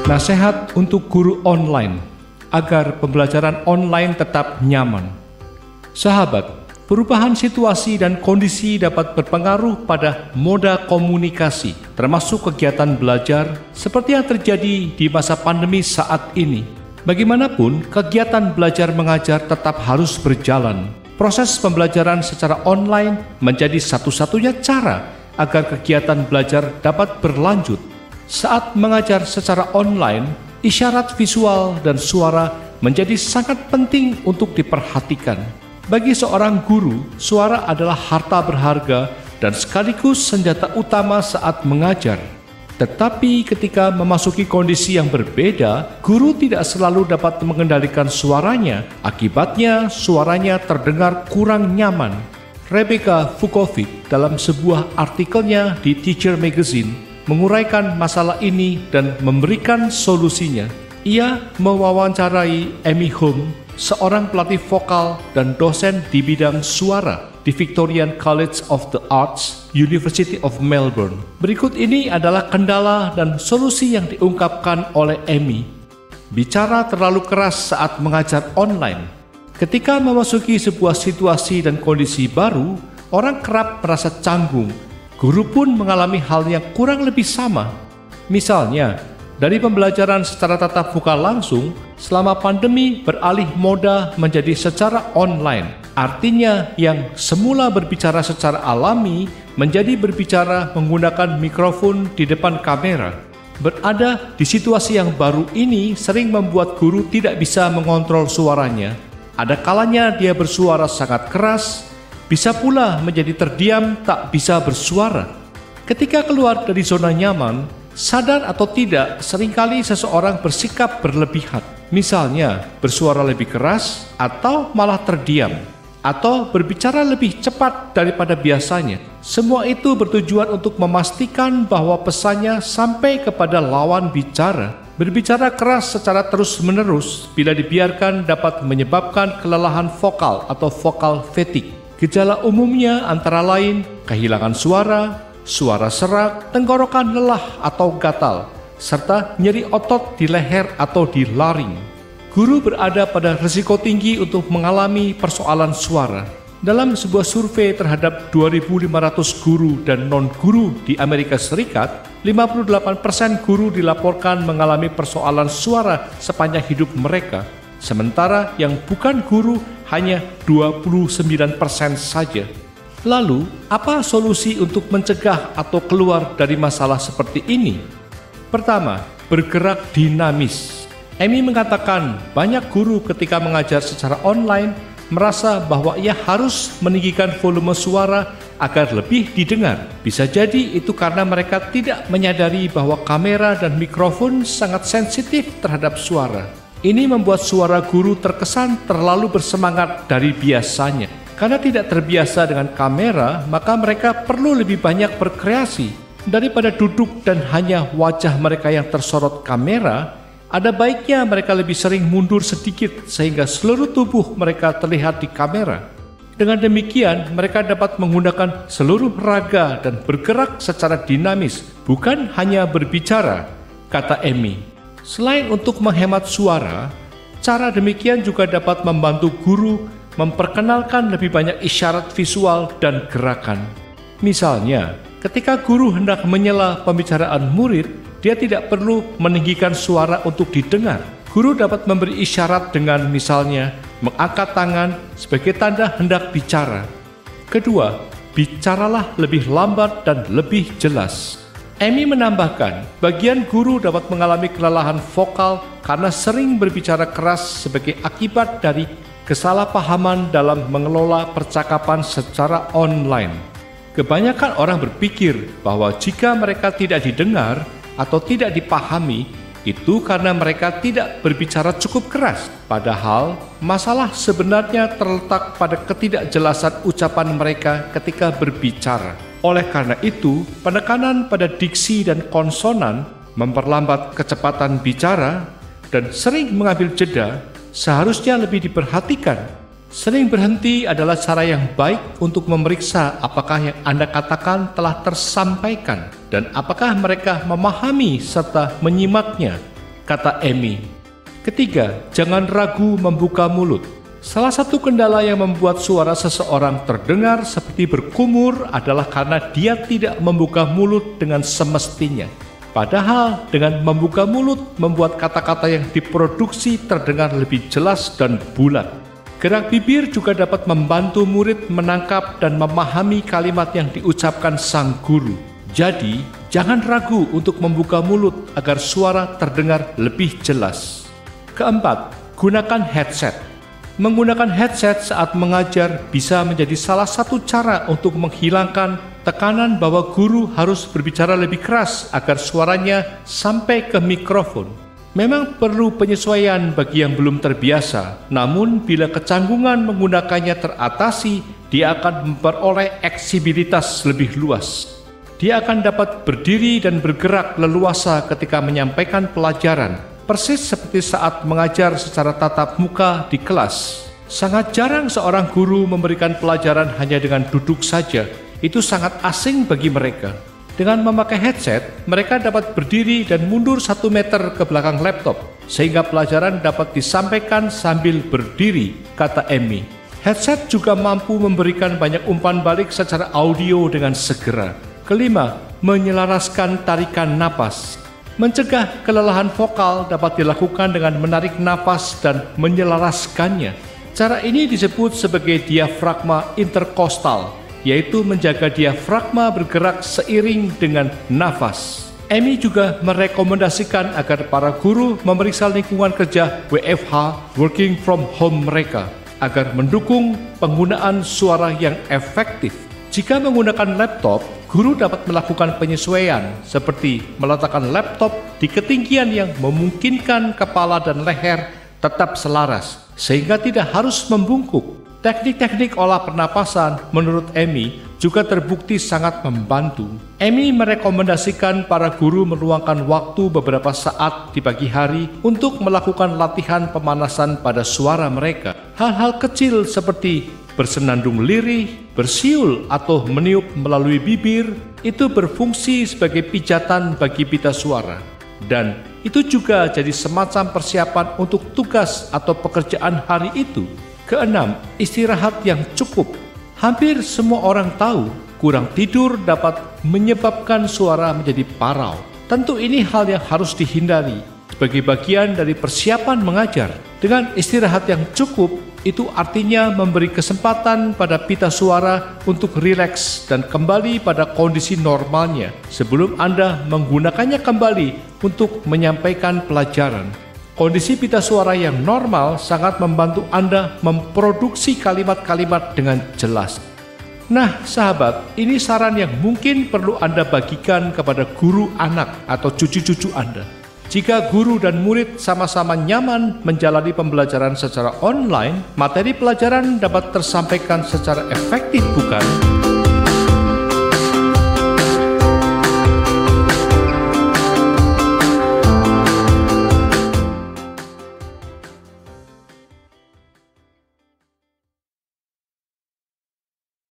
Nasihat untuk guru online agar pembelajaran online tetap nyaman. Sahabat, perubahan situasi dan kondisi dapat berpengaruh pada moda komunikasi, termasuk kegiatan belajar seperti yang terjadi di masa pandemi saat ini. Bagaimanapun, kegiatan belajar mengajar tetap harus berjalan. Proses pembelajaran secara online menjadi satu-satunya cara agar kegiatan belajar dapat berlanjut. Saat mengajar secara online, isyarat visual dan suara menjadi sangat penting untuk diperhatikan. Bagi seorang guru, suara adalah harta berharga dan sekaligus senjata utama saat mengajar. Tetapi ketika memasuki kondisi yang berbeda, guru tidak selalu dapat mengendalikan suaranya. Akibatnya, suaranya terdengar kurang nyaman. Rebecca Vukovic dalam sebuah artikelnya di Teacher Magazine menguraikan masalah ini dan memberikan solusinya. Ia mewawancarai Amy Holm, seorang pelatih vokal dan dosen di bidang suara di Victorian College of the Arts, University of Melbourne. Berikut ini adalah kendala dan solusi yang diungkapkan oleh Amy. Bicara terlalu keras saat mengajar online. Ketika memasuki sebuah situasi dan kondisi baru, orang kerap merasa canggung. Guru pun mengalami hal yang kurang lebih sama. Misalnya, dari pembelajaran secara tatap muka langsung, selama pandemi beralih moda menjadi secara online. Artinya, yang semula berbicara secara alami menjadi berbicara menggunakan mikrofon di depan kamera. Berada di situasi yang baru ini sering membuat guru tidak bisa mengontrol suaranya. Ada kalanya dia bersuara sangat keras, bisa pula menjadi terdiam tak bisa bersuara. Ketika keluar dari zona nyaman, sadar atau tidak, seringkali seseorang bersikap berlebihan. Misalnya, bersuara lebih keras atau malah terdiam, atau berbicara lebih cepat daripada biasanya. Semua itu bertujuan untuk memastikan bahwa pesannya sampai kepada lawan bicara. Berbicara keras secara terus-menerus bila dibiarkan dapat menyebabkan kelelahan vokal atau vokal fatigue. Gejala umumnya antara lain kehilangan suara, suara serak, tenggorokan lelah atau gatal, serta nyeri otot di leher atau di laring. Guru berada pada risiko tinggi untuk mengalami persoalan suara. Dalam sebuah survei terhadap 2.500 guru dan non-guru di Amerika Serikat, 58% guru dilaporkan mengalami persoalan suara sepanjang hidup mereka. Sementara yang bukan guru hanya 29% saja. Lalu, apa solusi untuk mencegah atau keluar dari masalah seperti ini? Pertama, bergerak dinamis. Amy mengatakan banyak guru ketika mengajar secara online merasa bahwa ia harus meninggikan volume suara agar lebih didengar. Bisa jadi itu karena mereka tidak menyadari bahwa kamera dan mikrofon sangat sensitif terhadap suara. Ini membuat suara guru terkesan terlalu bersemangat dari biasanya. Karena tidak terbiasa dengan kamera, maka mereka perlu lebih banyak berkreasi. Daripada duduk dan hanya wajah mereka yang tersorot kamera, ada baiknya mereka lebih sering mundur sedikit sehingga seluruh tubuh mereka terlihat di kamera. Dengan demikian, mereka dapat menggunakan seluruh raga dan bergerak secara dinamis, bukan hanya berbicara, kata Amy. Selain untuk menghemat suara, cara demikian juga dapat membantu guru memperkenalkan lebih banyak isyarat visual dan gerakan. Misalnya, ketika guru hendak menyela pembicaraan murid, dia tidak perlu meninggikan suara untuk didengar. Guru dapat memberi isyarat dengan misalnya mengangkat tangan sebagai tanda hendak bicara. Kedua, bicaralah lebih lambat dan lebih jelas. Amy menambahkan, bagian guru dapat mengalami kelelahan vokal karena sering berbicara keras sebagai akibat dari kesalahpahaman dalam mengelola percakapan secara online. Kebanyakan orang berpikir bahwa jika mereka tidak didengar atau tidak dipahami, itu karena mereka tidak berbicara cukup keras. Padahal, masalah sebenarnya terletak pada ketidakjelasan ucapan mereka ketika berbicara. Oleh karena itu, penekanan pada diksi dan konsonan memperlambat kecepatan bicara dan sering mengambil jeda seharusnya lebih diperhatikan. Sering berhenti adalah cara yang baik untuk memeriksa apakah yang Anda katakan telah tersampaikan dan apakah mereka memahami serta menyimaknya. kata Amy. Ketiga, jangan ragu membuka mulut. Salah satu kendala yang membuat suara seseorang terdengar seperti berkumur adalah karena dia tidak membuka mulut dengan semestinya. Padahal dengan membuka mulut membuat kata-kata yang diproduksi terdengar lebih jelas dan bulat. Gerak bibir juga dapat membantu murid menangkap dan memahami kalimat yang diucapkan sang guru. Jadi, jangan ragu untuk membuka mulut agar suara terdengar lebih jelas. Keempat, gunakan headset. Menggunakan headset saat mengajar bisa menjadi salah satu cara untuk menghilangkan tekanan bahwa guru harus berbicara lebih keras agar suaranya sampai ke mikrofon. Memang perlu penyesuaian bagi yang belum terbiasa, namun bila kecanggungan menggunakannya teratasi, dia akan memperoleh eksibilitas lebih luas. Dia akan dapat berdiri dan bergerak leluasa ketika menyampaikan pelajaran, persis seperti saat mengajar secara tatap muka di kelas. Sangat jarang seorang guru memberikan pelajaran hanya dengan duduk saja. Itu sangat asing bagi mereka. Dengan memakai headset, mereka dapat berdiri dan mundur 1 meter ke belakang laptop, sehingga pelajaran dapat disampaikan sambil berdiri, kata Amy. Headset juga mampu memberikan banyak umpan balik secara audio dengan segera. Kelima, menyelaraskan tarikan napas. Mencegah kelelahan vokal dapat dilakukan dengan menarik nafas dan menyelaraskannya. Cara ini disebut sebagai diafragma interkostal, yaitu menjaga diafragma bergerak seiring dengan nafas. Amy juga merekomendasikan agar para guru memeriksa lingkungan kerja WFH (Working from Home) mereka agar mendukung penggunaan suara yang efektif. Jika menggunakan laptop, guru dapat melakukan penyesuaian seperti meletakkan laptop di ketinggian yang memungkinkan kepala dan leher tetap selaras, sehingga tidak harus membungkuk. Teknik-teknik olah pernapasan menurut Amy juga terbukti sangat membantu. Amy merekomendasikan para guru meluangkan waktu beberapa saat di pagi hari untuk melakukan latihan pemanasan pada suara mereka. Hal-hal kecil seperti bersenandung lirih, bersiul, atau meniup melalui bibir itu berfungsi sebagai pijatan bagi pita suara. Dan itu juga jadi semacam persiapan untuk tugas atau pekerjaan hari itu. Keenam, istirahat yang cukup. Hampir semua orang tahu kurang tidur dapat menyebabkan suara menjadi parau. Tentu ini hal yang harus dihindari sebagai bagian dari persiapan mengajar. Dengan istirahat yang cukup, itu artinya memberi kesempatan pada pita suara untuk rileks dan kembali pada kondisi normalnya sebelum Anda menggunakannya kembali untuk menyampaikan pelajaran. Kondisi pita suara yang normal sangat membantu Anda memproduksi kalimat-kalimat dengan jelas. Nah, sahabat, ini saran yang mungkin perlu Anda bagikan kepada guru anak atau cucu-cucu Anda. Jika guru dan murid sama-sama nyaman menjalani pembelajaran secara online, materi pelajaran dapat tersampaikan secara efektif, bukan?